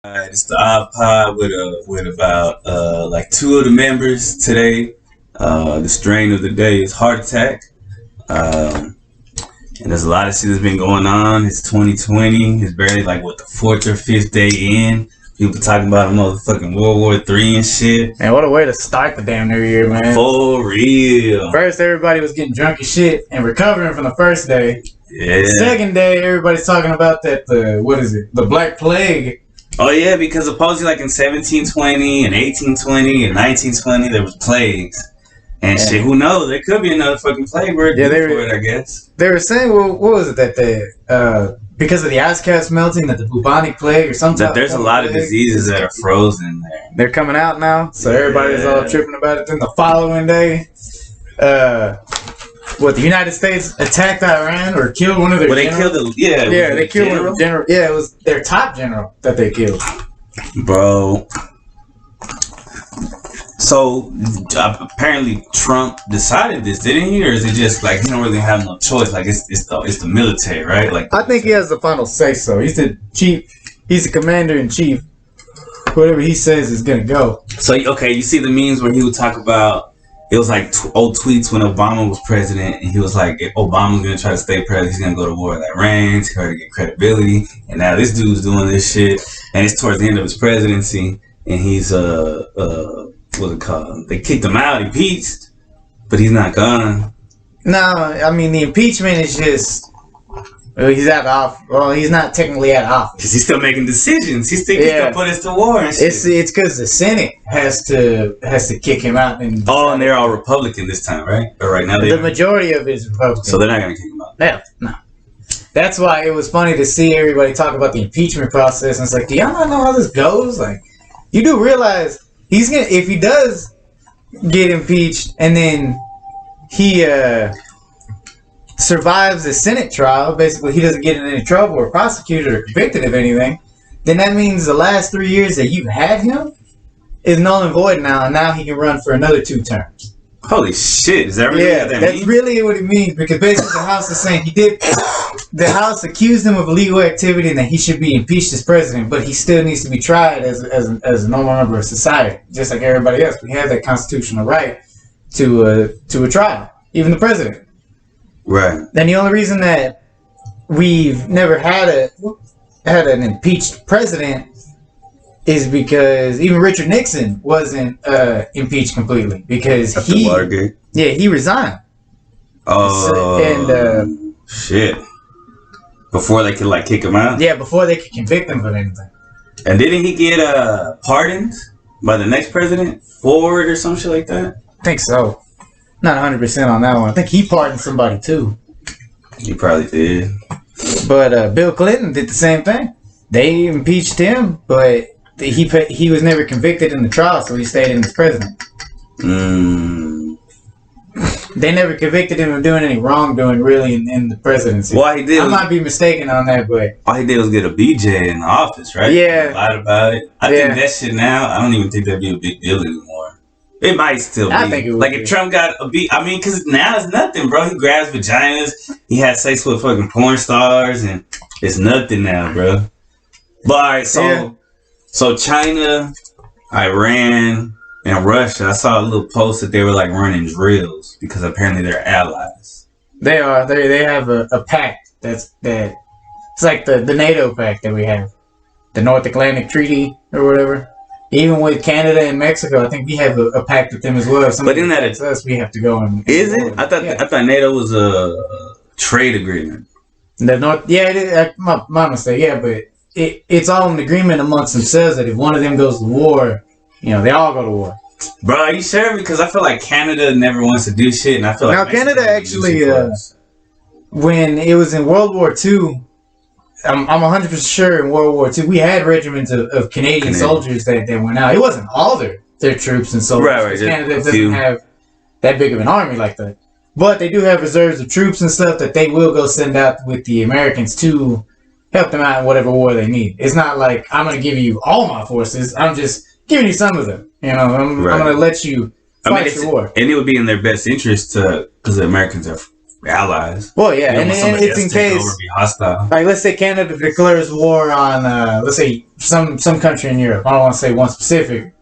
It's the Odd Pod with about like two of the members today. The strain of the day is heart attack, and there's a lot of shit that's been going on. It's 2020. It's barely like what the fourth or fifth day in. People talking about a motherfucking World War III and shit. Man, what a way to start the damn new year, man. For real. First, everybody was getting drunk as shit and recovering from the first day. Yeah. The second day, everybody's talking about the Black Plague. Oh yeah, because supposedly like in 1720 and 1820 and 1920 there was plagues and shit. Who knows? There could be another fucking plague. We're due for it, I guess. They were saying, well, what was it that because of the ice caps melting, that the bubonic plague or something. That there's a lot of diseases that are frozen there. They're coming out now, so everybody's all tripping about it. Then the following day, the United States attacked Iran or killed one of their generals? They killed one of the general. Yeah, it was their top general that they killed. Bro. So apparently Trump decided this, didn't he? Or is it just like he don't really have no choice? Like it's the military, right? Like I think he has the final say so. He's the chief. He's the commander in chief. Whatever he says is gonna go. So okay, you see the memes where he would talk about. It was like old tweets when Obama was president, and he was like, if Obama's going to try to stay president, he's going to go to war with Iran to try to get credibility. And now this dude's doing this shit, and it's towards the end of his presidency, and he's, what's it called? They kicked him out, impeached, but he's not gone. No, I mean, the impeachment is just, he's out of office. Well, he's not technically out of office. Because he's still making decisions. He's still going to put us to war and shit. It's because the Senate has to kick him out. And they're all Republican this time, right? Or right now the majority of it is Republican. So they're not going to kick him out. No. That's why it was funny to see everybody talk about the impeachment process. And it's like, do y'all not know how this goes? Like, you do realize if he does get impeached and then he survives the Senate trial, basically he doesn't get in any trouble or prosecuted or convicted of anything, then that means the last 3 years that you had him is null and void now, and now he can run for another 2 terms. Holy shit, is that really what that that's means? Really what it means, because basically the House is saying the House accused him of illegal activity and that he should be impeached as president, but he still needs to be tried as a normal member of society, just like everybody else. We have that constitutional right to a trial, even the president. Right. And the only reason that we've never had an impeached president is because even Richard Nixon wasn't impeached completely because after Watergate. Yeah, he resigned. Oh, shit! Before they could like kick him out. Yeah, before they could convict him of anything. And didn't he get pardoned by the next president, Ford or some shit like that? I think so. Not 100% on that one. I think he pardoned somebody too. He probably did. But Bill Clinton did the same thing. They impeached him, but he was never convicted in the trial, so he stayed in as president. They never convicted him of doing any wrongdoing, really, in the presidency. Well, he did. I might be mistaken on that, but all he did was get a BJ in the office, right? Yeah. He lied about it. I think that shit now, I don't even think that'd be a big deal anymore. It might still be. I think it would. Like if Trump got a beat, I mean, because now it's nothing, bro. He grabs vaginas. He had sex with fucking porn stars, and it's nothing now, bro. But all right, so China, Iran, and Russia. I saw a little post that they were like running drills because apparently they're allies. They are. They have a pact it's like the NATO pact that we have, the North Atlantic Treaty or whatever. Even with Canada and Mexico, I think we have a pact with them as well. But isn't that us? We have to go and. Is it? I thought NATO was a trade agreement. The North, it is, my mistake. Yeah, but it's all an agreement amongst themselves that if one of them goes to war, they all go to war. Bro, are you sure? Because I feel like Canada never wants to do shit, and I feel like now Canada actually, when it was in World War II. I'm 100% sure in World War II we had regiments of Canadian soldiers that went out. It wasn't all their troops and soldiers. Right. Canada doesn't have that big of an army like that. But they do have reserves of troops and stuff that they will go send out with the Americans to help them out in whatever war they need. It's not like I'm going to give you all my forces. I'm just giving you some of them. I'm going to let you fight your war. And it would be in their best interest because the Americans are We're allies. Well, yeah, and it's in case be hostile. like let's say Canada declares war on let's say some country in Europe. I don't want to say one specific,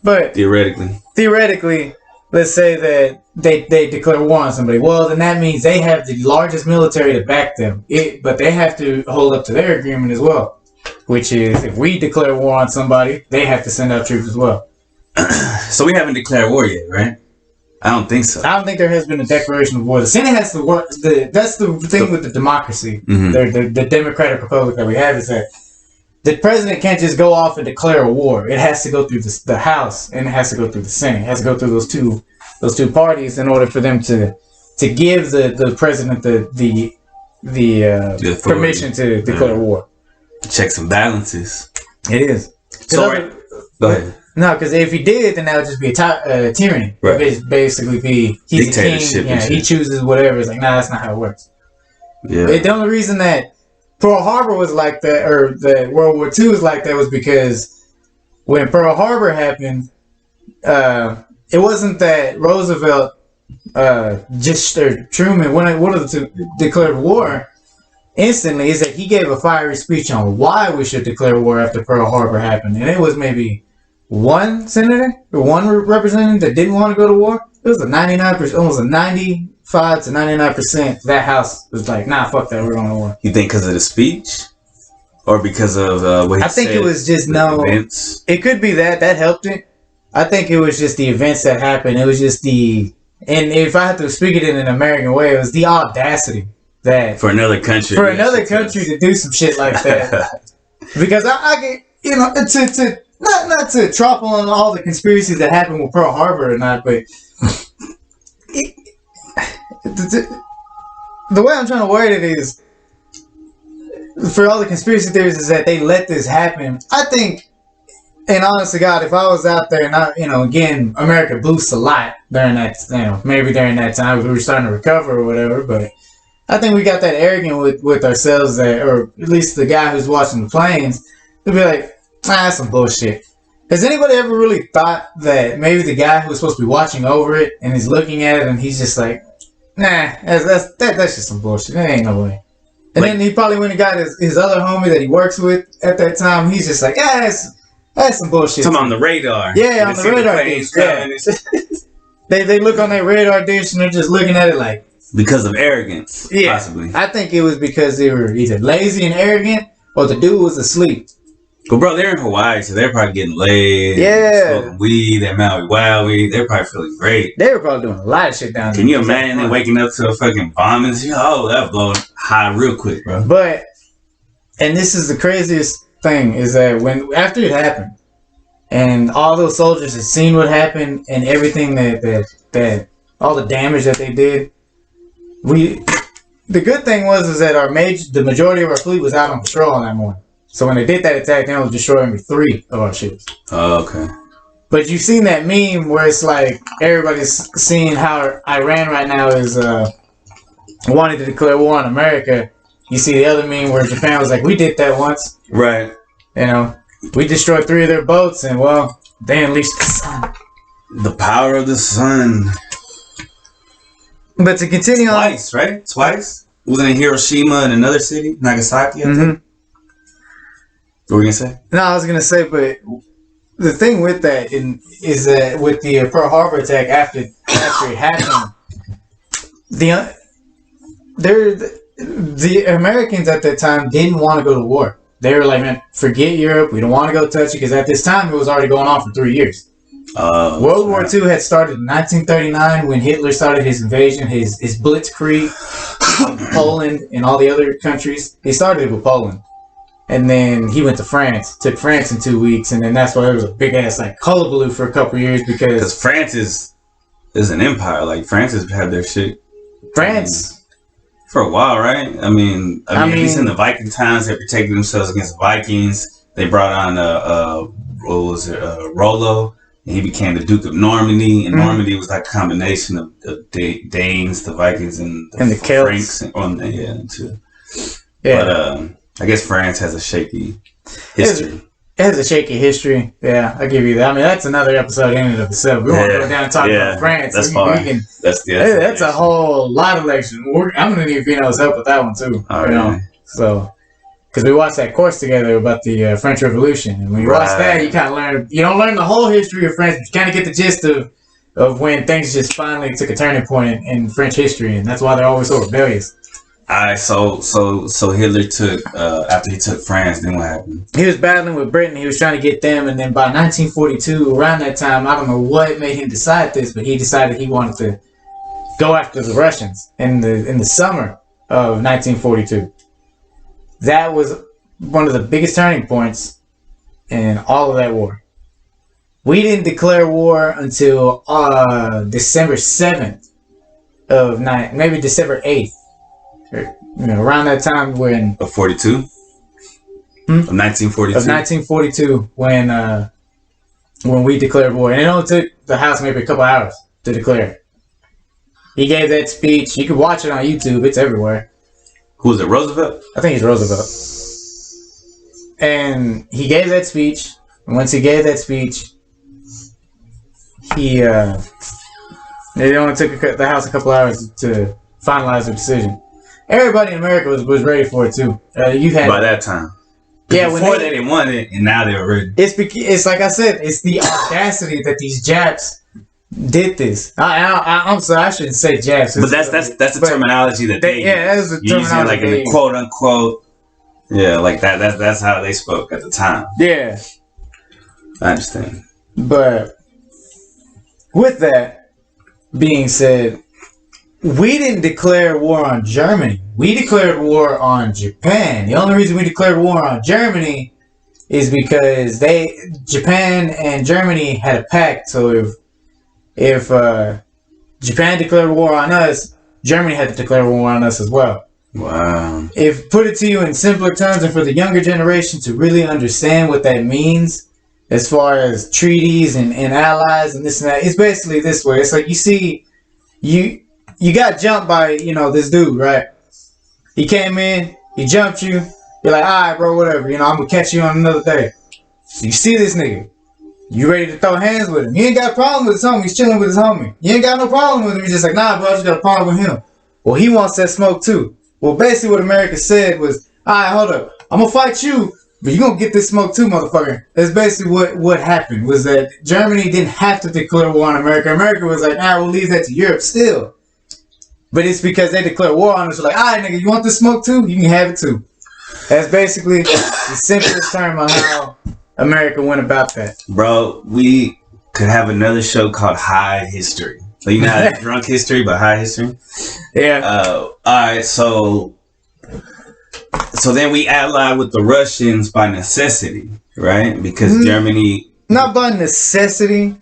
but theoretically, let's say that they declare war on somebody. Well, then that means they have the largest military to back them. But they have to hold up to their agreement as well, which is if we declare war on somebody, they have to send out troops as well. So we haven't declared war yet, right? I don't think so. I don't think there has been a declaration of war. The Senate has to work. That's the thing with the democracy. Mm-hmm. The democratic republic that we have is that the president can't just go off and declare a war. It has to go through the House and it has to go through the Senate. It has to go through those two parties in order for them to give the president the permission to declare war. Checks and balances. It is. So go ahead. No, because if he did, then that would just be a tyranny. Right. It'd basically be he's a king. Yeah, he chooses whatever. It's like, nah, that's not how it works. Yeah. The only reason that Pearl Harbor was like that, or that World War II was like that, was because when Pearl Harbor happened, it wasn't that Roosevelt or Truman, one of the two, declared war instantly. Is that he gave a fiery speech on why we should declare war after Pearl Harbor happened, and it was maybe one senator or one representative that didn't want to go to war. It was a 99%, almost a 95 to 99%. That House was like, nah, fuck that, we're going to war. You think because of the speech, or because of what he said? I think it was just events? It could be that helped it. I think it was just the events that happened. It was just and if I had to speak it in an American way, it was the audacity that for another country to do some shit like that. Because I get, to not to trample on all the conspiracies that happened with Pearl Harbor or not, but the way I'm trying to word it is, for all the conspiracy theories, is that they let this happen. I think, and honest to God, if I was out there and again, America boosts a lot during that, maybe during that time we were starting to recover or whatever, but I think we got that arrogant with ourselves that, or at least the guy who's watching the planes, to be like, that's some bullshit. Has anybody ever really thought that maybe the guy who was supposed to be watching over it and he's looking at it and he's just like, nah, that's just some bullshit. There ain't no way. And then he probably went and got his other homie that he works with at that time. He's just like, yeah, that's some bullshit. Come on the radar. Yeah, on the radar dish. Yeah. They look on that radar dish and they're just looking at it like, because of arrogance. Yeah, possibly. I think it was because they were either lazy and arrogant or the dude was asleep. But bro, they're in Hawaii, so they're probably getting laid. Yeah. Smoking weed, they're Maui Wowie. They're probably feeling great. They were probably doing a lot of shit down there. Can you imagine them waking up to a fucking bombing? Oh, that blowing high real quick, bro. But, and this is the craziest thing, is that after it happened, and all those soldiers had seen what happened and everything that all the damage that they did, the good thing was that the majority of our fleet was out on patrol on that morning. So when they did that attack, they only destroyed maybe 3 of our ships. Oh, okay. But you've seen that meme where it's like everybody's seeing how Iran right now is wanting to declare war on America. You see the other meme where Japan was like, we did that once. Right. We destroyed 3 of their boats and, well, they unleashed the sun. The power of the sun. But to continue Twice, right? Twice? Wasn't it Hiroshima and another city? Nagasaki, I think? What were you going to say? No, I was going to say, but the thing with that is that with the Pearl Harbor attack, after it happened, the Americans at that time didn't want to go to war. They were like, man, forget Europe. We don't want to go touch it, because at this time it was already going on for 3 years. World War II had started in 1939 when Hitler started his invasion, his blitzkrieg, Poland and all the other countries. He started with Poland. And then he went to France, took France in 2 weeks, and then that's why there was a big ass hullabaloo for a couple of years because France is an empire. Like France has had their shit. France for a while, right? I mean, at least in the Viking times, they protected themselves against the Vikings. They brought on Rollo, and he became the Duke of Normandy. And Normandy was like a combination of the Danes, the Vikings, and the Celts. But I guess France has a shaky history. It has a shaky history. Yeah, I'll give you that. I mean, that's another episode in and of itself. We won't go down and talk about France. That's fine. That's a whole lot of lectures. I'm going to need Vino's help with that one, too. So, because we watched that course together about the French Revolution. And when you watch that, you kind of learn, you don't learn the whole history of France, but you kind of get the gist of when things just finally took a turning point in French history. And that's why they're always so rebellious. Alright, so Hitler took after he took France, then what happened? He was battling with Britain. He was trying to get them, and then by 1942, around that time, I don't know what made him decide this, but he decided he wanted to go after the Russians in the summer of 1942. That was one of the biggest turning points in all of that war. We didn't declare war until December 7th maybe December 8th. Around that time when of 42 of 1942 of 1942 when we declared war, and it only took the House maybe a couple hours to declare. He gave that speech. You can watch it on YouTube. It's everywhere. Who was it? Roosevelt? I think it's Roosevelt. And he gave that speech. And once he gave that speech, it only took the House a couple hours to finalize the decision. Everybody in America was ready for it too. You had by that time. Yeah, before they didn't want it, and now they're ready. It's like I said. It's the audacity that these Japs did this. I'm sorry, I shouldn't say Japs. But that's the terminology that they that's the terminology like in the quote unquote. Yeah, like that. That's how they spoke at the time. Yeah, I understand. But with that being said, we didn't declare war on Germany. We declared war on Japan. The only reason we declared war on Germany is because Japan and Germany had a pact. So if Japan declared war on us, Germany had to declare war on us as well. Wow. If put it to you in simpler terms, and for the younger generation to really understand what that means, as far as treaties and allies and this and that, it's basically this way. It's like you got jumped by, this dude, right? He came in, he jumped you. You're like, all right, bro, whatever. I'm going to catch you on another day. So you see this nigga. You ready to throw hands with him. You ain't got a problem with his homie. He's chilling with his homie. You ain't got no problem with him. You're just like, nah, bro, I just got a problem with him. Well, he wants that smoke too. Well, basically what America said was, all right, hold up. I'm going to fight you, but you're going to get this smoke too, motherfucker. That's basically what happened, was that Germany didn't have to declare war on America. America was like, we'll leave that to Europe still. But it's because they declared war on us. Like, all right, nigga, you want this smoke too? You can have it too. That's basically the simplest term on how America went about that. Bro, we could have another show called High History. So you know how that's drunk history, but high history? Yeah. All right, so then we allied with the Russians by necessity, right? Because Germany... Not by necessity,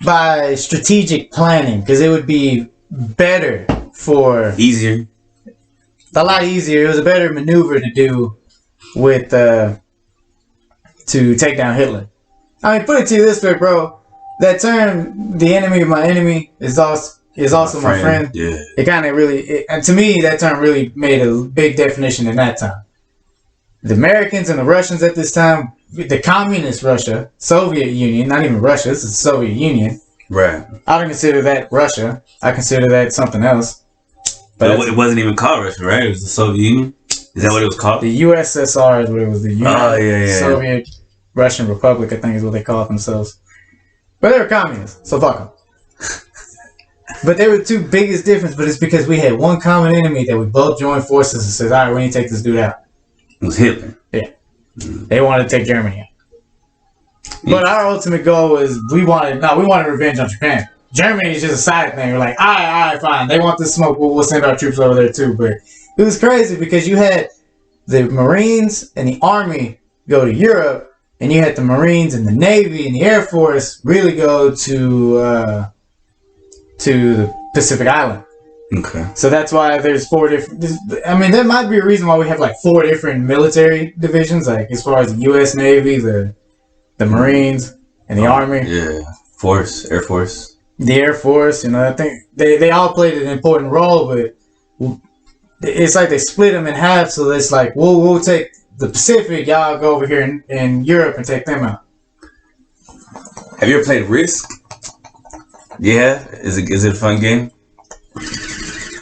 by strategic planning, because it would be better for... Easier. A lot easier. It was a better maneuver to do with... to take down Hitler. I mean, put it to you this way, bro. That term, the enemy of my enemy, is also my friend. Yeah. It kind of really... and to me, that term really made a big definition in that time. The Americans and the Russians at this time, the communist Russia, Soviet Union, not even Russia, this is the Soviet Union. Right. I don't consider that Russia. I consider that something else. But it wasn't even called Russia, right? It was the Soviet Union? Is that what it was called? The USSR is what it was. The Soviet Russian Republic, I think is what they call themselves. But they were communists, so fuck them. But they were the two biggest difference, but it's because we had one common enemy that we both joined forces and said, all right, we need to take this dude out. It was Hitler. Yeah. They wanted to take Germany out. Yeah. But our ultimate goal was we wanted revenge on Japan. Germany is just a side thing. We're like, all right, fine. They want this smoke. We'll send our troops over there too. But it was crazy because you had the Marines and the Army go to Europe, and you had the Marines and the Navy and the Air Force really go to the Pacific Island. Okay. So that's why there's four different... I mean, there might be a reason why we have like four different military divisions, like as far as the U.S. Navy, the Marines, and the Army. Yeah. Air Force. The Air Force, I think they all played an important role, but it's like they split them in half, so it's like, we'll take the Pacific, y'all go over here in Europe and take them out. Have you ever played Risk? Yeah, is it a fun game?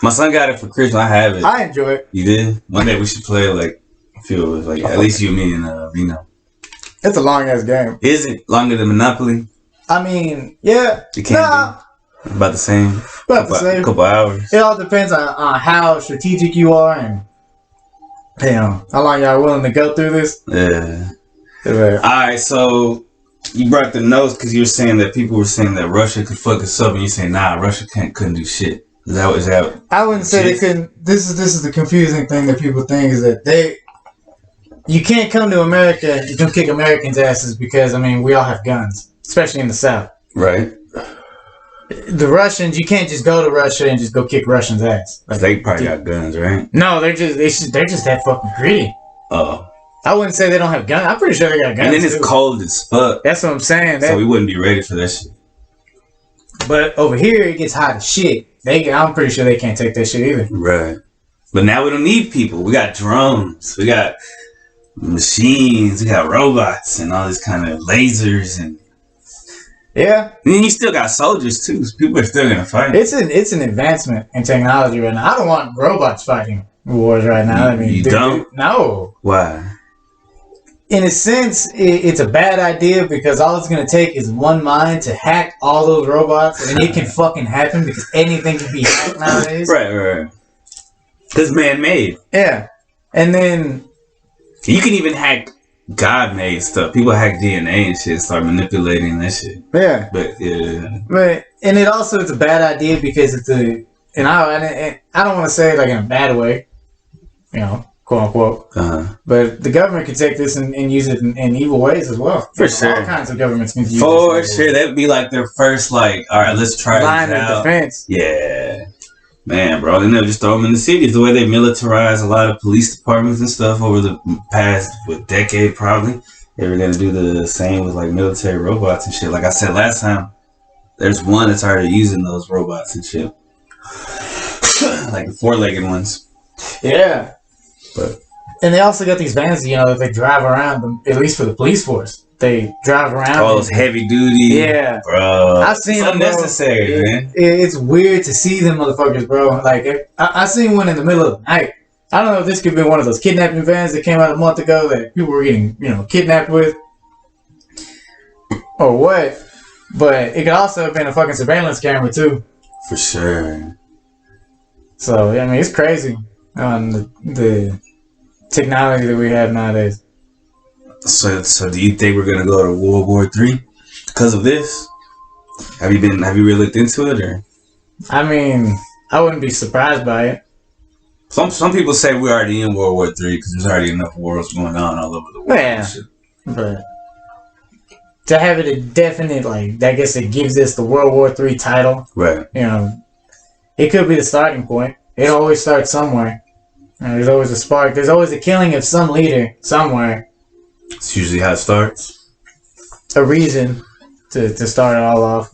My son got it for Christmas. I have it. I enjoy it. You did? One day we should play like at least you, me, and Vino. It's a long ass game. Is it longer than Monopoly? I mean, yeah. It can't be. About the same. About the same. Couple hours. It all depends on how strategic you are and how long y'all willing to go through this. Yeah. Alright, so you brought the notes because you were saying that people were saying that Russia could fuck us up, and you say nah, Russia couldn't do shit. Is that? I wouldn't say they couldn't. This is the confusing thing that people think is that you can't come to America and don't kick Americans' asses because we all have guns, especially in the South. Right. The Russians, you can't just go to Russia and just go kick Russians' ass. Like, they probably got guns, right? No, they're just that fucking greedy. Oh. I wouldn't say they don't have guns. I'm pretty sure they got guns. And then it's cold as fuck. That's what I'm saying. So we wouldn't be ready for that shit. But over here, it gets hot as shit. I'm pretty sure they can't take that shit either. Right. But now we don't need people. We got drones. We got machines. We got robots and all this kind of lasers and. Yeah. And then you still got soldiers too. So people are still gonna fight. It's an advancement in technology right now. I don't want robots fighting wars right now. You don't? No. Why? In a sense, it's a bad idea because all it's going to take is one mind to hack all those robots, and it can fucking happen because anything can be hacked nowadays. Right. Because man-made. Yeah. And then... You can even hack God-made stuff. People hack DNA and shit, start manipulating that shit. Yeah. But, yeah. But, and it also is a bad idea because it's a... And I don't want to say it like in a bad way, quote unquote. But the government could take this and use it in evil ways as well. For sure. All kinds of governments can use it. For sure. That'd be like their first, all right, let's try line this of out. defense. Yeah. Man, bro, they never just throw them in the cities. The way they militarize a lot of police departments and stuff over the past decade, probably. They were going to do the same with, military robots and shit. Like I said last time, there's one that's already using those robots and shit. Like the four-legged ones. Yeah. But and they also got these vans, that they drive around them, at least for the police force. They drive around. All those heavy duty. Yeah. Bro. I've seen them. It's unnecessary, man. It's weird to see them motherfuckers, bro. Like, I seen one in the middle of the night. I don't know if this could be one of those kidnapping vans that came out a month ago that people were getting, kidnapped with. Or what. But it could also have been a fucking surveillance camera, too. For sure. So, it's crazy on the technology that we have nowadays. So do you think we're gonna go to World War III because of this? Have you really looked into it, or? I wouldn't be surprised by it. Some people say we're already in World War III because there's already enough wars going on all over the world. Yeah, but to have it a definite, I guess it gives us the World War III title. Right. It could be the starting point. It always starts somewhere. There's always a spark. There's always a killing of some leader somewhere. It's usually how it starts. A reason to start it all off.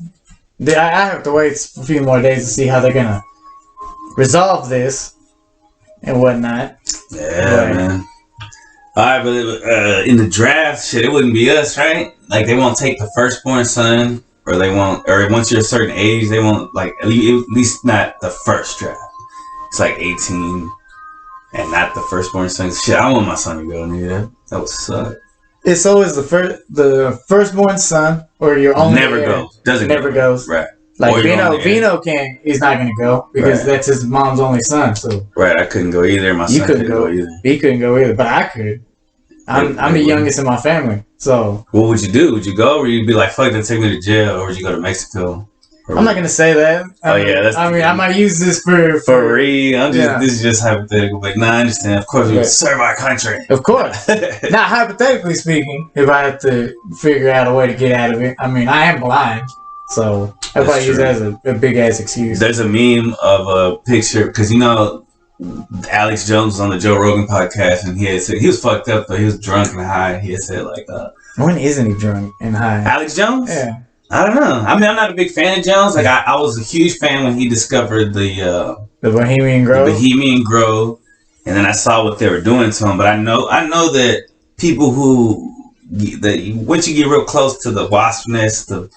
I have to wait a few more days to see how they're gonna resolve this and whatnot. Yeah, man. Alright, but in the draft, shit, it wouldn't be us, right? They won't take the firstborn son, or once you're a certain age, they won't, at least not the first draft. It's 18. And not the firstborn son. Shit, I want my son to go, nigga. That would suck. It's always the firstborn son, or your only never heir. goes. Doesn't never go. goes. Right. Vino is not gonna go because that's his mom's only son. So right, I couldn't go either. My son couldn't go either. He couldn't go either, but I could. I'm the youngest in my family, so. What would you do? Would you go, or you'd be like, "Fuck, they take me to jail," or would you go to Mexico? I'm not gonna say that. I might use this for real. This is just hypothetical. I understand. Of course, we would serve our country. Of course. Not hypothetically speaking. If I have to figure out a way to get out of it, I am blind, so I probably use that as a big ass excuse. There's a meme of a picture because Alex Jones was on the Joe Rogan podcast, and he had said he was fucked up, but he was drunk and high. He had said when isn't he drunk and high? Alex Jones? Yeah. I don't know. I'm not a big fan of Jones. I was a huge fan when he discovered the Bohemian Grove. The Bohemian Grove, and then I saw what they were doing to him. But I know that people once you get real close to the wasp nest, the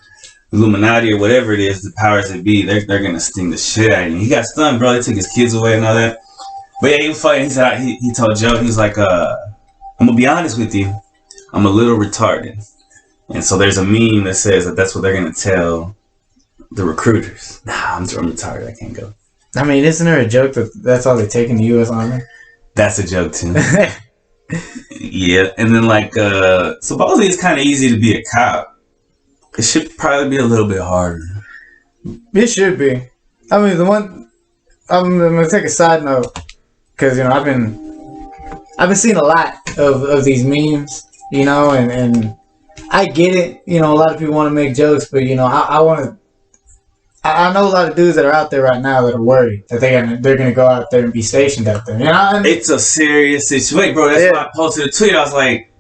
Illuminati or whatever it is, the powers that be, they're gonna sting the shit out of you. He got stunned, bro. They took his kids away and all that. But yeah, he was funny. He said he told Joe, he was like, I'm gonna be honest with you, I'm a little retarded. And so there's a meme that says that's what they're gonna tell the recruiters. Nah, I'm retarded. I can't go. I mean, isn't there a joke that's all they take in the U.S. Army? That's a joke too. Yeah, and then like supposedly it's kind of easy to be a cop. It should probably be a little bit harder. It should be. I mean, I'm gonna take a side note because I've been seeing a lot of these memes, and I get it. A lot of people want to make jokes, but I want to. I know a lot of dudes that are out there right now that are worried that they're gonna go out there and be stationed out there. It's a serious situation, bro. That's why I posted a tweet. I was like,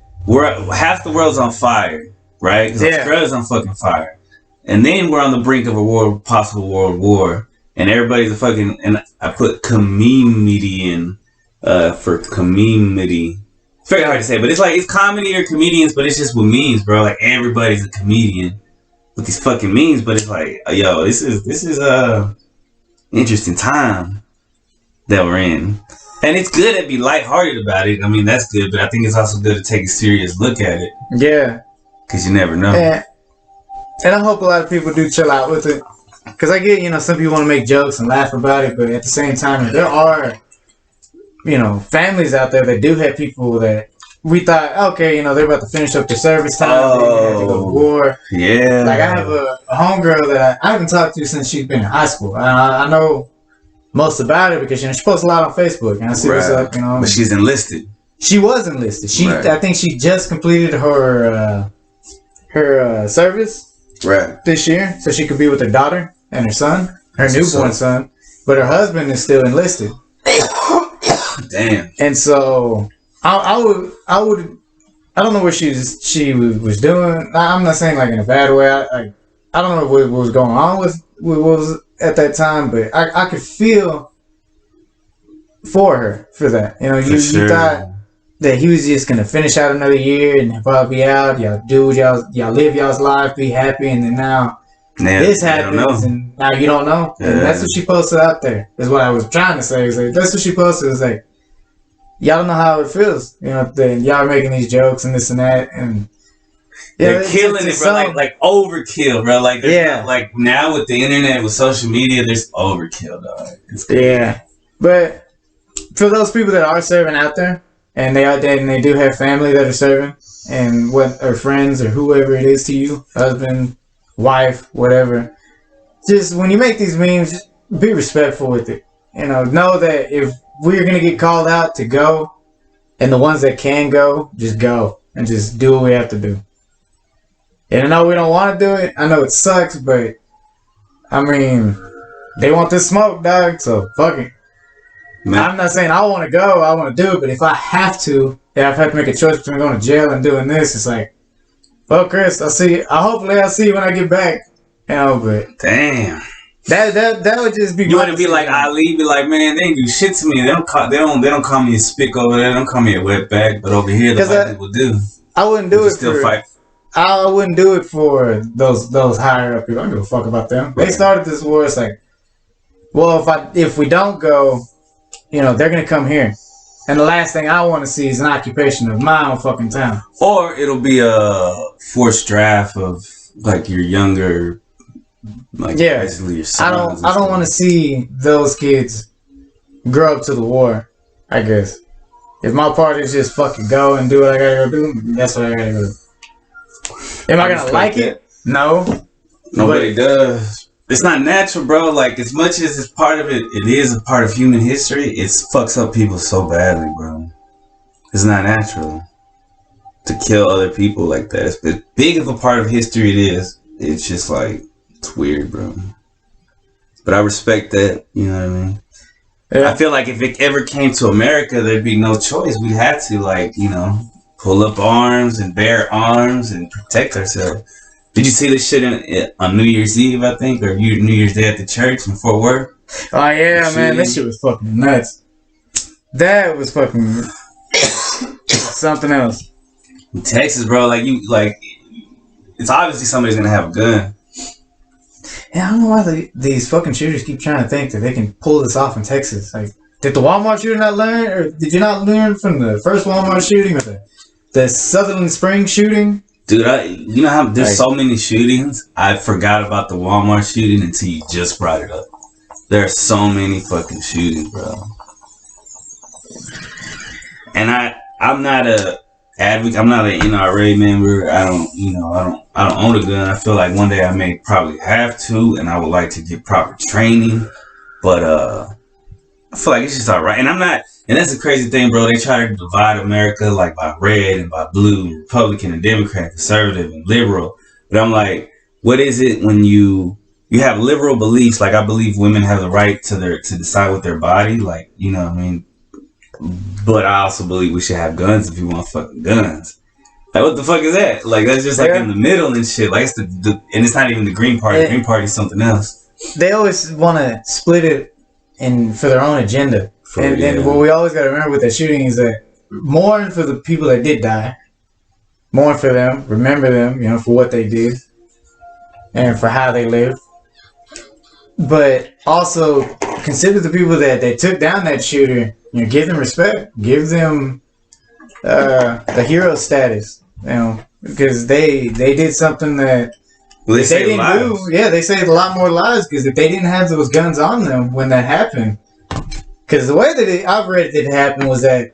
half the world's on fire, right? Because Australia's on fucking fire, and then we're on the brink of a possible world war, and everybody's a fucking. And I put comedian for comedy. It's very hard to say, but it's like it's comedy or comedians, but it's just with memes, bro. Like everybody's a comedian with these fucking memes, but it's like, yo, this is a interesting time that we're in, and it's good to be lighthearted about it. I mean, that's good, but I think it's also good to take a serious look at it. Yeah, because you never know. And I hope a lot of people do chill out with it, because I get some people want to make jokes and laugh about it, but at the same time, there are families out there that do have people that. We thought, okay, they're about to finish up their service time. They have to go to war. Yeah. Like, I have a homegirl that I haven't talked to since she's been in high school. I know most about it because, she posts a lot on Facebook. And I see what's up, But she's enlisted. She was enlisted. I think she just completed her service this year. So she could be with her daughter and her son, her newborn son. But her husband is still enlisted. Damn. And so... I don't know what she was doing. I'm not saying like in a bad way. I don't know what was going on with what was at that time, but I could feel for her for that. You thought that he was just gonna finish out another year and probably be out. Y'all live y'all's life, be happy, and then now this happens, and now you don't know. And that's what she posted out there. Is what I was trying to say. Is like, that's what she posted. Is like. Y'all don't know how it feels, then y'all are making these jokes and this and that, and they're killing it, bro. Like overkill, bro. Like like now with the internet, with social media, there's overkill, dog. Yeah, but for those people that are serving out there, and they do have family that are serving, and or friends or whoever it is to you, husband, wife, whatever. Just when you make these memes, just be respectful with it. Know that if we're going to get called out to go, and the ones that can go, just go and just do what we have to do. And I know we don't want to do it. I know it sucks, but I mean, they want this smoke, dog, so fuck it. Man. I'm not saying I want to go, I want to do it, but if I have to, if I have to make a choice between going to jail and doing this, it's like, well, Chris, hopefully I'll see you when I get back. But damn. That would just be. You want to be like Ali, be like, man, they ain't do shit to me. They don't call me a spick over there. They don't call me a wetback. But over here, the white people do. I wouldn't do it still fight. I wouldn't do it for those higher up people. I don't give a fuck about them. Right. They started this war. It's like, well, if we don't go, they're gonna come here, and the last thing I want to see is an occupation of my own fucking town. Or it'll be a forced draft of like your younger. Basically your sons. I don't want to see those kids grow up to the war. I guess if my part is just fucking go and do what I gotta go do, that's what I gotta go do. Am I gonna like it? No. Nobody does. It's not natural, bro. Like as much as it's part of it, it is a part of human history. It fucks up people so badly, bro. It's not natural to kill other people like that. It's big of a part of history it is. It's just like. It's weird, bro. But I respect that, you know what I mean? Yeah. I feel like if it ever came to America, there'd be no choice. We'd have to, pull up arms and bear arms and protect ourselves. Did you see this shit on New Year's Eve, I think, or New Year's Day at the church in Fort Worth? Oh, yeah, man. That shit was fucking nuts. That was fucking something else. In Texas, bro, it's obviously somebody's gonna have a gun. Yeah, I don't know why these fucking shooters keep trying to think that they can pull this off in Texas. Like, did the Walmart shooter not learn, or did you not learn from the first Walmart shooting or the Sutherland Springs shooting? Dude, you know how there's so many shootings? I forgot about the Walmart shooting until you just brought it up. There are so many fucking shootings, bro. And I'm not a advocate. I'm not an NRA member. I don't own a gun. I feel like one day I may probably have to, and I would like to get proper training. But I feel like it's just alright. And I'm not. And that's the crazy thing, bro. They try to divide America like by red and by blue, Republican and Democrat, conservative and liberal. But I'm like, what is it when you have liberal beliefs? Like, I believe women have the right to decide with their body. Like, you know what I mean? But I also believe we should have guns if you want fucking guns. Like, what the fuck is that? Like, that's just like in the middle and shit. Like, it's and it's not even the Green Party. The Green Party is something else. They always want to split it for their own agenda. And what we always got to remember with that shooting is that mourn for the people that did die. Mourn for them. Remember them, for what they did. And for how they lived. But also consider the people that took down that shooter. Give them respect. Give them the hero status. Because they did something that they didn't do. Yeah, they saved a lot more lives because if they didn't have those guns on them when that happened. Because the way that I've read it happen was that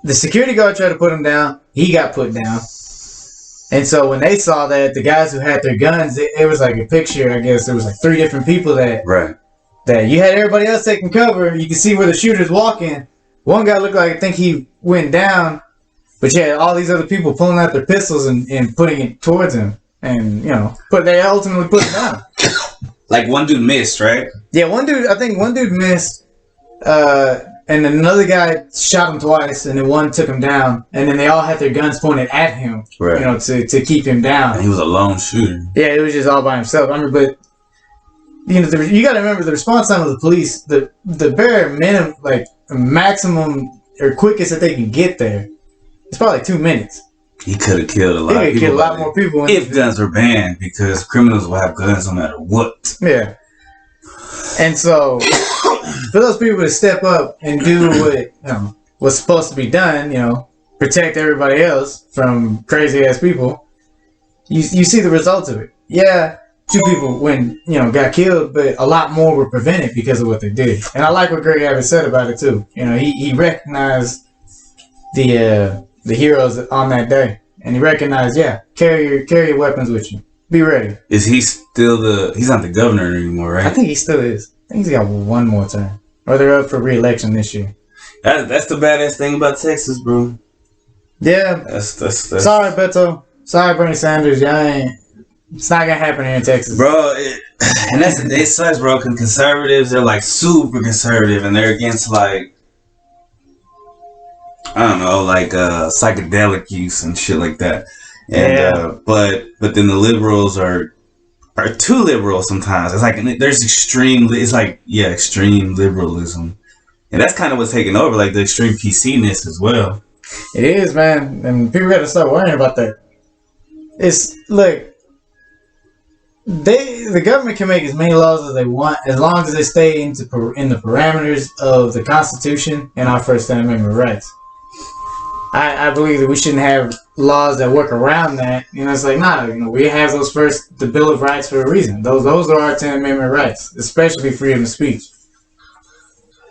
the security guard tried to put him down. He got put down. And so when they saw that, the guys who had their guns, it was like a picture, I guess. There was like 3 different people that you had everybody else taking cover. You can see where the shooter's walking. One guy looked like I think he went down. But you had all these other people pulling out their pistols and putting it towards him. And, but they ultimately put him down. Like one dude missed, right? Yeah, I think one dude missed. And then another guy shot him twice, and then one took him down, and then they all had their guns pointed at him, to keep him down. And he was a lone shooter. Yeah, it was just all by himself. I mean, but you got to remember the response time of the police, the bare minimum, like maximum or quickest that they can get there, it's probably 2 minutes. He could have killed a lot of people. He could have killed a lot more people if guns were banned, because criminals will have guns no matter what. Yeah. And so, for those people to step up and do what what's supposed to be done, protect everybody else from crazy ass people, you see the results of it. Yeah, 2 people got killed, but a lot more were prevented because of what they did. And I like what Greg Abbott said about it too. He recognized the heroes on that day, and he recognized, carry your weapons with you. Be ready. Is he still he's not the governor anymore, right? I think he still is. I think he's got one more term. Or they're up for re-election this year. That's the badass thing about Texas, bro. Yeah. That's Sorry, Beto. Sorry, Bernie Sanders. It's not gonna happen here in Texas, bro. And it sucks, bro. Because conservatives, they're like super conservative, and they're against like, I don't know, like psychedelic use and shit like that. And but then the liberals are too liberal sometimes. It's like there's extreme liberalism, and that's kind of what's taking over, like the extreme PC-ness as well. It is, man, and people got to start worrying about that. The government can make as many laws as they want as long as they stay in the parameters of the Constitution and our First Amendment rights. I believe that we shouldn't have laws that work around that. It's like, we have the Bill of Rights for a reason. Those are our 10th Amendment rights, especially freedom of speech.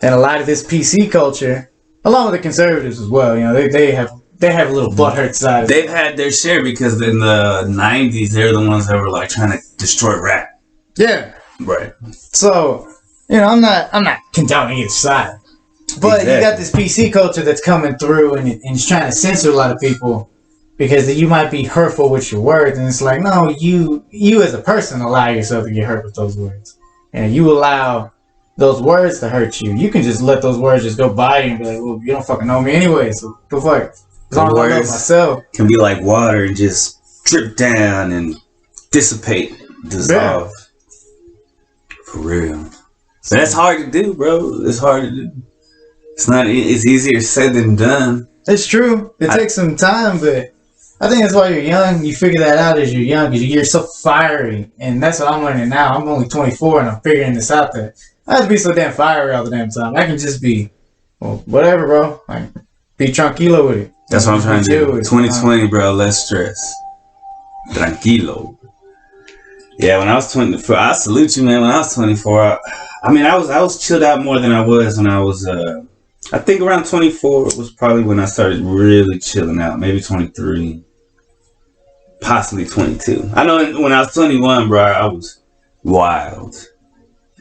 And a lot of this PC culture, along with the conservatives as well, they have a little butthurt side. They've had their share because in the 90s, they're the ones that were like trying to destroy rap. Yeah. Right. So, I'm not condoning either side. But you got this PC culture that's coming through and it's trying to censor a lot of people because you might be hurtful with your words. And it's like, no, you as a person allow yourself to get hurt with those words. And you allow those words to hurt you. You can just let those words just go by you and be like, well, you don't fucking know me anyway, so go fuck it. As long as I know myself. Can be like water and just drip down and dissipate, dissolve. Yeah. For real. But that's hard to do, bro. It's hard to do. It's not. It's easier said than done. It's true. It takes some time, but I think that's why you're young. You figure that out as you're young because you're so fiery. And that's what I'm learning now. I'm only 24 and I'm figuring this out that I have to be so damn fiery all the damn time. I can just be, well, whatever, bro. Like, be tranquilo with it. That's what I'm trying to do. 2020, bro. Less stress. Tranquilo. Yeah, when I was 24, I salute you, man. When I was 24, I was chilled out more than I was when I was, I think around 24 was probably when I started really chilling out. Maybe 23, possibly 22. I know when I was 21, bro, I was wild.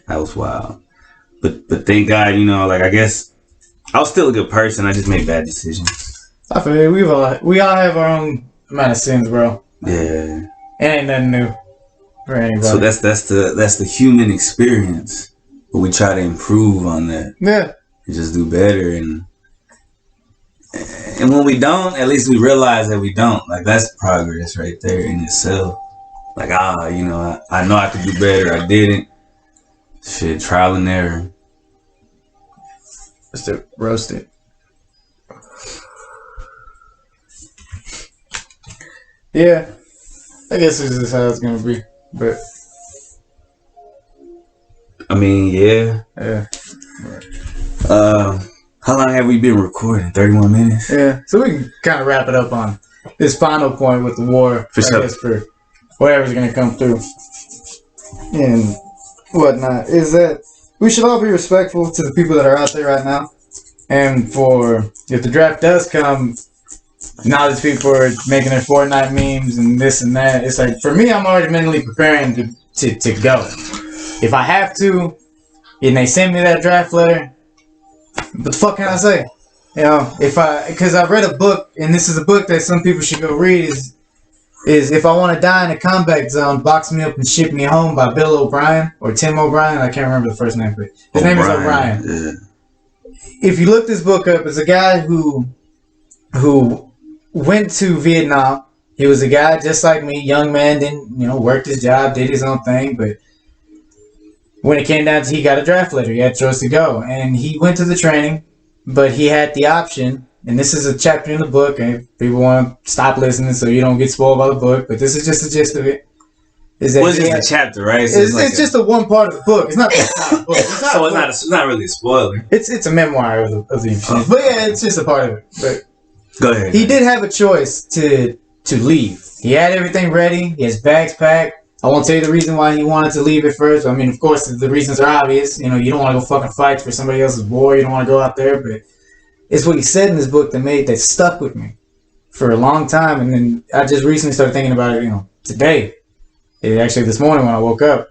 But thank God, you know, like, I guess I was still a good person. I just made bad decisions. I feel it. We all have our own amount of sins, bro. Yeah. It ain't nothing new for anybody. So that's the human experience. But we try to improve on that. Yeah. Just do better, and when we don't, at least we realize that we don't. Like, that's progress right there in itself. Like, you know, I know I could do better. I didn't. Shit, trial and error. Just to roast it. Yeah, I guess this is how it's gonna be. But I mean, yeah. Yeah. How long have we been recording? 31 minutes? Yeah. So we can kind of wrap it up on this final point with the war. For sure. I guess for whatever's going to come through and whatnot. Is that we should all be respectful to the people that are out there right now. And if the draft does come, now these people are making their Fortnite memes and this and that. It's like, for me, I'm already mentally preparing to go. If I have to, and they send me that draft letter, what the fuck can I say? You know, because I've read a book, and this is a book that some people should go read, is If I Want to Die in a Combat Zone, Box Me Up and Ship Me Home by Bill O'Brien, or Tim O'Brien, I can't remember the first name, but his name is O'Brien. Yeah. If you look this book up, it's a guy who went to Vietnam. He was a guy just like me, young man, didn't, worked his job, did his own thing, but when it came down to, he got a draft letter. He had choice to go. And he went to the training, but he had the option, and this is a chapter in the book, and if people want to stop listening so you don't get spoiled by the book, but this is just the gist of it. Is that well, it's just a chapter, right? So it's just a one part of the book. It's not the entire book. It's not really a spoiler. It's a memoir of the Impeachment. But yeah, it's just a part of it. But go ahead. He did have a choice to leave. He had everything ready. He has bags packed. I won't tell you the reason why he wanted to leave at first. I mean, of course, the reasons are obvious. You don't want to go fucking fight for somebody else's war. You don't want to go out there. But it's what he said in this book that stuck with me for a long time. And then I just recently started thinking about it, today. Actually, this morning when I woke up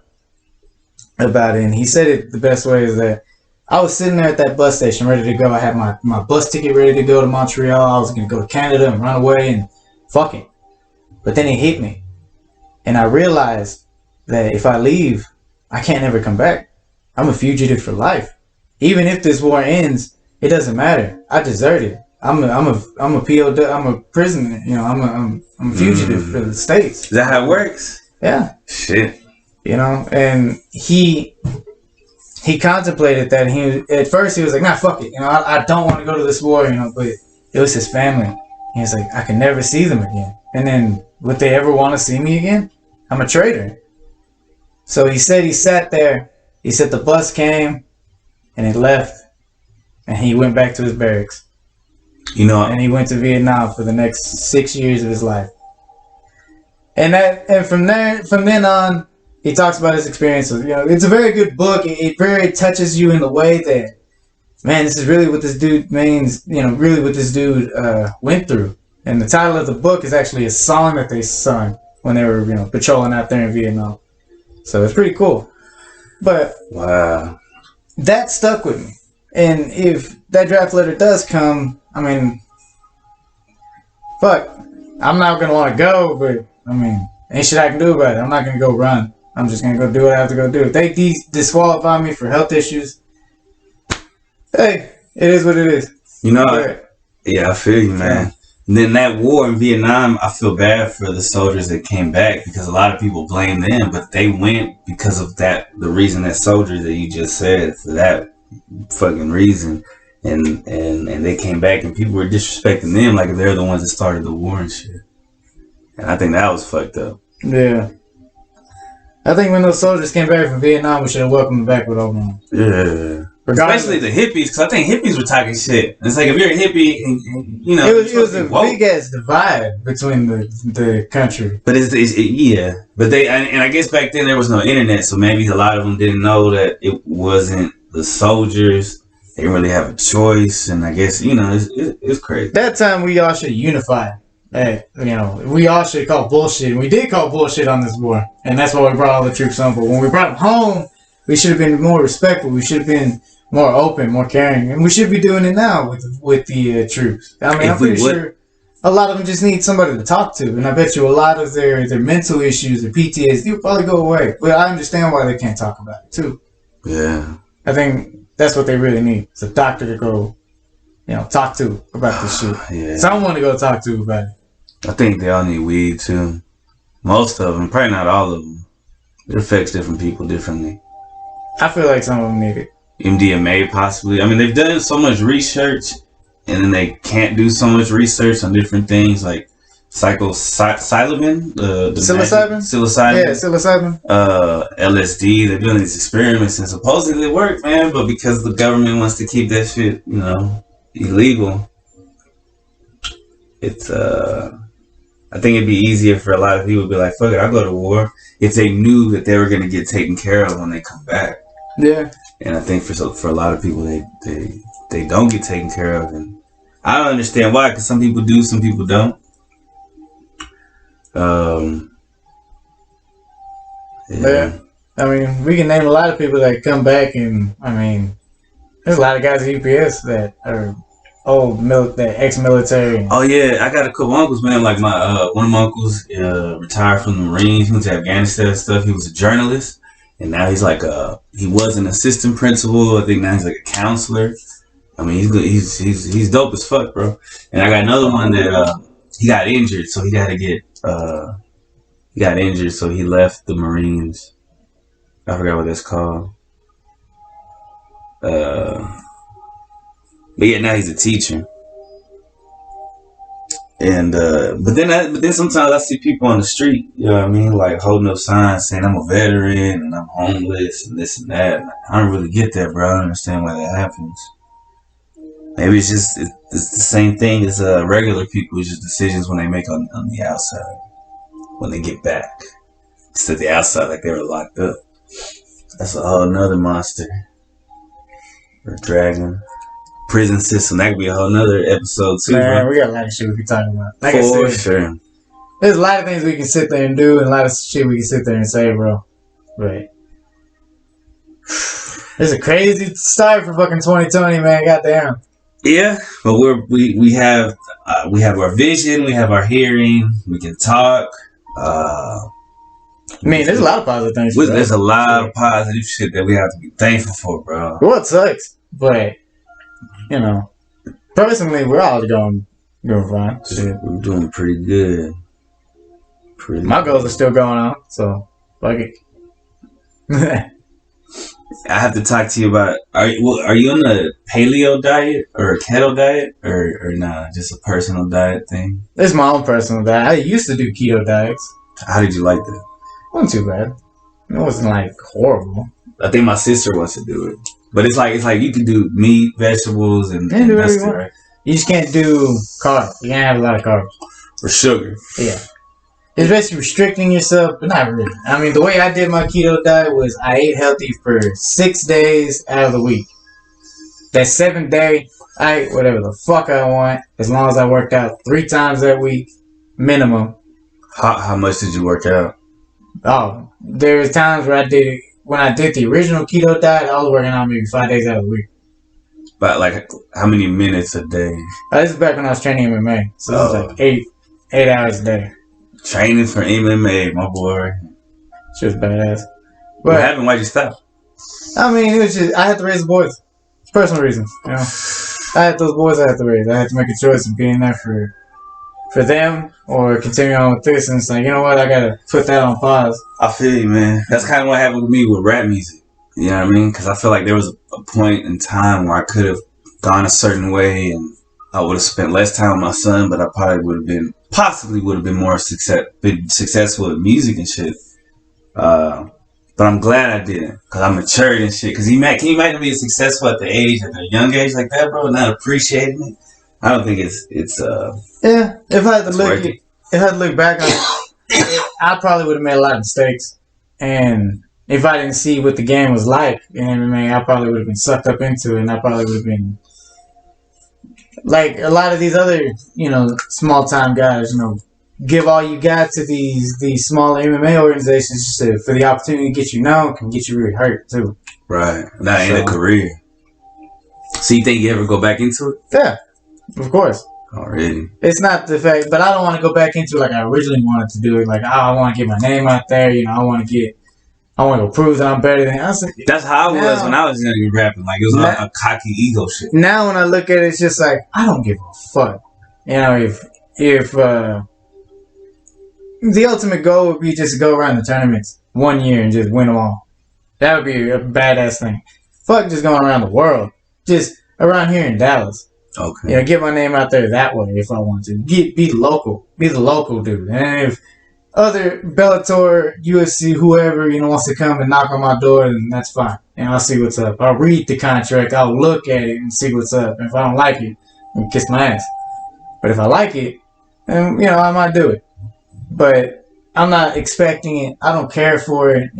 about it. And he said it the best way is that I was sitting there at that bus station ready to go. I had my bus ticket ready to go to Montreal. I was going to go to Canada and run away and fuck it. But then it hit me. And I realized that if I leave, I can't ever come back. I'm a fugitive for life. Even if this war ends, it doesn't matter. I deserted it. I'm a POW. I'm a prisoner. I'm a fugitive for the States. Is that how it works? Yeah. Shit. And he contemplated that. And at first he was like, nah, fuck it. I don't want to go to this war. But it was his family. He was like, I can never see them again. And then would they ever want to see me again? I'm a traitor. So he said he sat there. He said the bus came and it left. And he went back to his barracks. And he went to Vietnam for the next 6 years of his life. And from then on, he talks about his experiences. It's a very good book. It very touches you in the way that, man, this is really what this dude means. Really what this dude went through. And the title of the book is actually a song that they sung when they were, patrolling out there in Vietnam. So it's pretty cool. But wow, that stuck with me. And if that draft letter does come, I mean, fuck, I'm not gonna want to go, but I mean, ain't shit I can do about it. I'm not gonna go run. I'm just gonna go do what I have to go do. If they disqualify me for health issues, hey, it is what it is. Yeah, I feel you, man. And then that war in Vietnam, I feel bad for the soldiers that came back because a lot of people blame them, but they went because of the reason that soldier that you just said, for that fucking reason. and they came back and people were disrespecting them like they're the ones that started the war and shit. And I think that was fucked up. Yeah. I think when those soldiers came back from Vietnam, we should have welcomed them back with open arms. Yeah. Especially the hippies, because I think hippies were talking shit. It's like if you're a hippie, and you know, it was a big ass divide between the country. But yeah. But and I guess back then there was no internet, so maybe a lot of them didn't know that it wasn't the soldiers. They didn't really have a choice, and I guess it's crazy. That time we all should unify. Hey, we all should call bullshit. And we did call bullshit on this war, and that's why we brought all the troops home. But when we brought them home, we should have been more respectful. We should have been more open, more caring, and we should be doing it now with the troops. I mean, I'm pretty sure a lot of them just need somebody to talk to, and I bet you a lot of their mental issues, their PTSD, will probably go away. But I understand why they can't talk about it too. Yeah, I think that's what they really need. It's a doctor to go, talk to about this shit. Yeah. Someone to go talk to about it. I think they all need weed too. Most of them, probably not all of them. It affects different people differently. I feel like some of them need it. MDMA possibly. I mean, they've done so much research, and then they can't do so much research on different things like psilocybin, psilocybin. Yeah, psilocybin. LSD. They're doing these experiments, and supposedly they work, man. But because the government wants to keep that shit, illegal, it's I think it'd be easier for a lot of people to be like, fuck it, I'll go to war if they knew that they were going to get taken care of when they come back. Yeah. And I think for a lot of people, they don't get taken care of. And I don't understand why, because some people do, some people don't. Yeah. I mean, we can name a lot of people that come back, and I mean, there's a lot of guys at UPS that are that ex-military. Oh yeah, I got a couple uncles, man. Like my one of my uncles retired from the Marines. He went to Afghanistan and stuff. He was a journalist, and now he's like he was an assistant principal. I think now he's like a counselor. I mean, he's good. He's dope as fuck, bro. And I got another one that he got injured, so he got to get he got injured, so he left the Marines. I forgot what that's called. But yeah, now he's a teacher. And but then sometimes I see people on the street, you know what I mean, like holding up signs saying I'm a veteran and I'm homeless and this and that. And I don't really get that, bro. I don't understand why that happens. Maybe it's the same thing as regular people. It's just decisions when they make on the outside when they get back. It's at the outside like they were locked up. That's a whole nother monster or dragon. Prison system, that could be a whole nother episode too. Man, bro. we got a lot of shit we can talk about. Like For I said, sure. there's a lot of things we can sit there and do, and a lot of shit we can sit there and say, bro. But it's a crazy start for fucking 2020, man. Goddamn. Yeah, but we have our vision, we have our hearing, we can talk. I mean, there's a lot of positive things. There's a lot of positive shit that we have to be thankful for, bro. Well, it sucks, but personally, we're all going fine. Shit. We're doing pretty good. My goals are still going on, so fuck it. I have to talk to you about. Are you on a paleo diet or a keto diet or nah? Just a personal diet thing. It's my own personal diet. I used to do keto diets. How did you like that? Wasn't too bad. It wasn't like horrible. I think my sister wants to do it, but it's like you can do meat, vegetables, and do that's whatever you want. right. You just can't do carbs. You can't have a lot of carbs Or sugar. Yeah. It's basically restricting yourself, but not really. I mean, the way I did my keto diet was I ate healthy for 6 days out of the week. That 7th day, I ate whatever the fuck I want, as long as I worked out 3 times that week, minimum. How much did you work out? Oh, there was times where when I did the original keto diet, I was working out maybe 5 days out of the week. But like, how many minutes a day? This is back when I was training MMA, so it was like 8 hours a day. Training for MMA, my boy. She was badass. But What happened? Why'd you stop? I mean, it was just I had to raise the boys. Personal reasons, I had those boys I had to raise. I had to make a choice of being there for them or continue on with this. And it's like, you know what? I gotta put that on pause. I feel you, man. That's kind of what happened with me with rap music. You know what I mean? Because I feel like there was a point in time where I could have gone a certain way, and I would have spent less time with my son, but I probably would have been more successful with music and shit. But I'm glad I didn't, cause I matured and shit. Cause can you imagine being successful at a young age like that, bro, not appreciating it? I don't think it's Yeah, if I had to worth it. if I had to look back on it, I probably would have made a lot of mistakes. And if I didn't see what the game was like in MMA, I probably would have been sucked up into it, and I probably would have been like a lot of these other, small time guys, give all you got to these smaller MMA organizations just for the opportunity to get you known can get you really hurt too. Right. Not in a career. So you think you ever go back into it? Yeah, of course. Already. It's not the fact, but I don't want to go back into it like I originally wanted to do it. Like, I want to get my name out there. I want to go prove that I'm better than. That's how I was when I was young and rapping. Like, it was a cocky ego shit. Now when I look at it, it's just like, I don't give a fuck. If the ultimate goal would be just to go around the tournaments 1 year and just win them all. That would be a badass thing. Fuck just going around the world. Just around here in Dallas. Okay. Get my name out there that way if I want to. Be local. Be the local dude. And if other Bellator, UFC, whoever, wants to come and knock on my door, then that's fine. And I'll see what's up. I'll read the contract. I'll look at it and see what's up. And if I don't like it, I'll kiss my ass. But if I like it, then, I might do it. But I'm not expecting it. I don't care for it.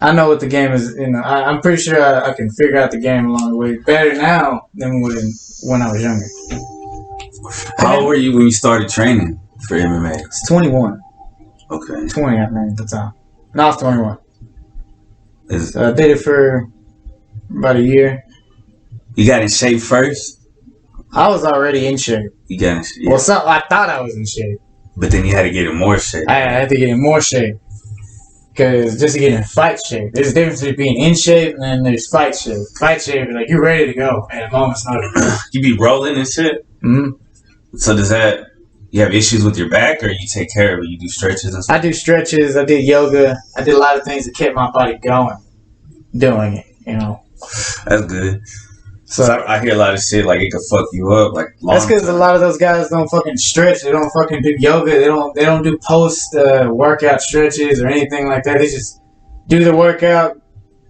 I know what the game is. I'm pretty sure I can figure out the game along the way better now than when I was younger. How old were you when you started training for MMA? It's 21. Okay. 20, I think, at the time. No, I was 21. So I did it for about a year. You got in shape first? I was already in shape. You got in shape? Yeah. Well, I thought I was in shape. But then you had to get in more shape. I had to get in more shape. Because just to get in fight shape, there's a difference between being in shape and then there's fight shape. Fight shape is like you're ready to go at a moment's notice. You be rolling and shit? Mm-hmm. So you have issues with your back or you take care of it? You do stretches and stuff? I do stretches. I did yoga. I did a lot of things that kept my body going doing it, That's good. So I hear a lot of shit like it could fuck you up. Like that's because a lot of those guys don't fucking stretch. They don't fucking do yoga. They don't do post workout stretches or anything like that. They just do the workout,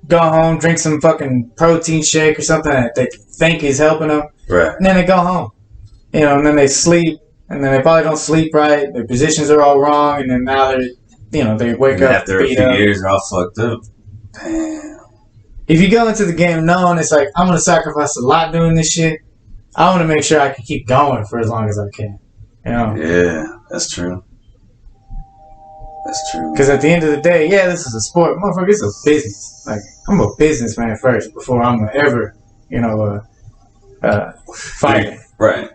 go home, drink some fucking protein shake or something that they think is helping them. Right. And then they go home. And then they sleep, and then they probably don't sleep right. Their positions are all wrong, and then now they wake up after a few years, they're all fucked up. Damn. If you go into the game knowing it's like, I'm going to sacrifice a lot doing this shit, I want to make sure I can keep going for as long as I can. Yeah, that's true. That's true. Because at the end of the day, yeah, this is a sport. Motherfucker, it's a business. Like, I'm a businessman first before I'm ever, fighting. Right.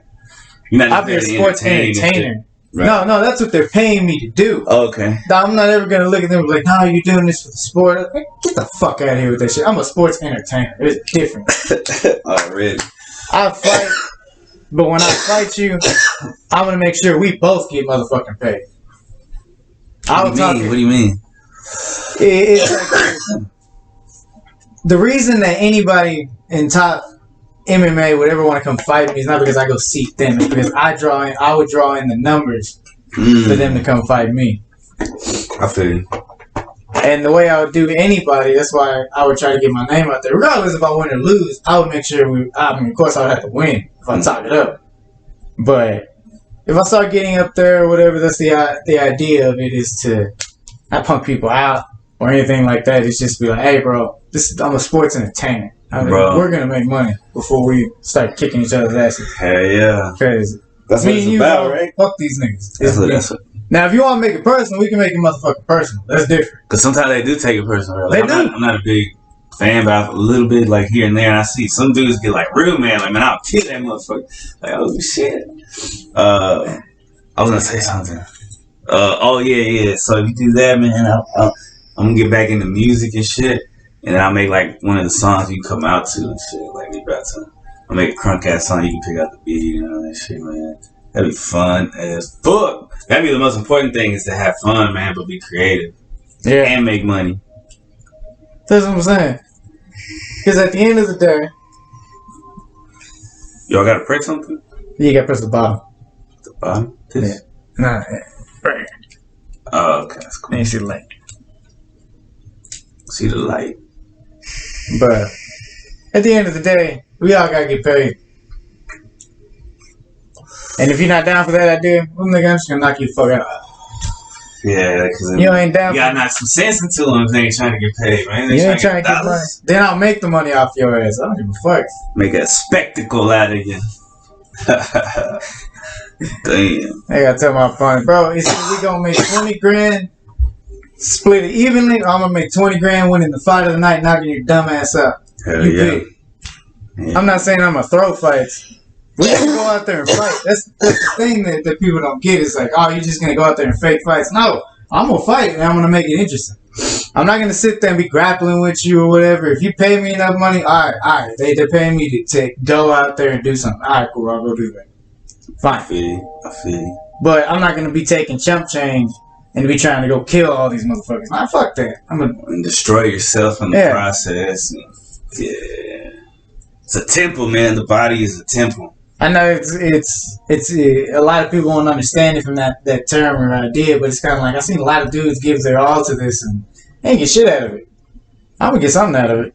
You're not I'll be a sports entertainer. Right. No, that's what they're paying me to do. Oh, okay. I'm not ever going to look at them and be like, no, you're doing this for the sport. Like, get the fuck out of here with that shit. I'm a sports entertainer. It's different. Already. I fight, but when I fight you, I'm going to make sure we both get motherfucking paid. What do you mean? It's like, the reason that anybody in top MMA would ever want to come fight me is not because I go seek them. It's because I would draw in the numbers for them to come fight me. I feel you. And the way I would do anybody, that's why I would try to get my name out there. Regardless if I win or lose, I would make sure of course I would have to win if I talk it up. But if I start getting up there or whatever, that's the idea of it is to not punk people out or anything like that. It's just be like, hey, bro, I'm a sports entertainer. We're going to make money before we start kicking each other's asses. Hell yeah. Because that's what it's about, right? Fuck these niggas. That's what. Now, if you want to make it personal, we can make it motherfucking personal. That's different. Because sometimes they do take it personal. Like, I'm not a big fan, but a little bit like here and there. And I see some dudes get like real man. Like, man, I'll kill that motherfucker. Like, oh shit. I was gonna say something. Oh yeah. So if you do that, man, I'm gonna get back into music and shit, and then I'll make like one of the songs you come out to and shit. Like we about to, I'll make a crunk ass song. You can pick out the beat and all that shit, man. That'd be fun as fuck. That'd be the most important thing is to have fun, man, but be creative. Yeah. And make money. That's what I'm saying. Because at the end of the day, Y'all gotta press something? You gotta press the bottom. The bottom? This? Nah, right. Oh, okay, that's cool. And you see the light. See the light. But at the end of the day, we all gotta get paid. And if you're not down for that idea, well, nigga, I'm just gonna knock you the fuck out. Yeah, because You ain't down. You gotta knock some sense into them if they ain't trying to get paid, man. You ain't trying to get money. Then I'll make the money off your ass. I don't give a fuck. Make a spectacle out of you. Damn. I gotta tell my phone, bro. It's we gonna make 20 grand, split it evenly. Or I'm gonna make 20 grand winning the fight of the night, knocking your dumb ass out. Hell You yeah. pick. I'm not saying I'm gonna throw fights. We gotta go out there and fight. That's the thing that people don't get. Is like, oh, you're just gonna go out there and fake fights. No, I'm gonna fight and I'm gonna make it interesting. I'm not gonna sit there and be grappling with you or whatever. If you pay me enough money, all right. They're paying me to go out there and do something. All right, cool. I'll go do that. Fine. I feel you. But I'm not gonna be taking chump change and be trying to go kill all these motherfuckers. Nah, fuck that. And destroy yourself in the process. And, yeah. It's a temple, man. The body is a temple. I know it's a lot of people won't understand it from that term or idea, but it's kind of like I've seen a lot of dudes give their all to this and they ain't get shit out of it. I'm gonna get something out of it,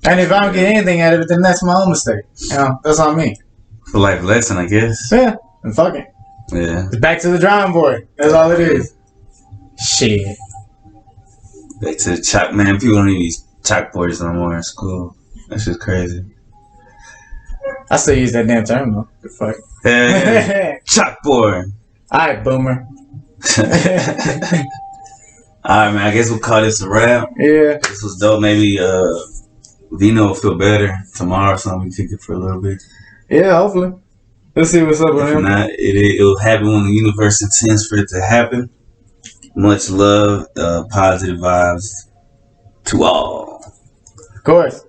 and if I don't get anything out of it, then that's my own mistake. You know, that's on me. For life lesson, I guess. Yeah, and fuck it. Yeah. It's back to the drawing board. That's all it is. Shit. Back to the chalk, man. People don't need these chalkboards no more in school. That's just crazy. I still use that damn term though. The fuck. Hey, chalkboard. Alright, boomer. Alright, man. I guess we'll call this a wrap. Yeah. This was dope. Maybe Vino will feel better tomorrow or something. We kick it for a little bit. Yeah, hopefully. Let's see what's up with him. If not, it'll happen when the universe intends for it to happen. Much love, positive vibes to all. Of course.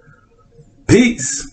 Peace.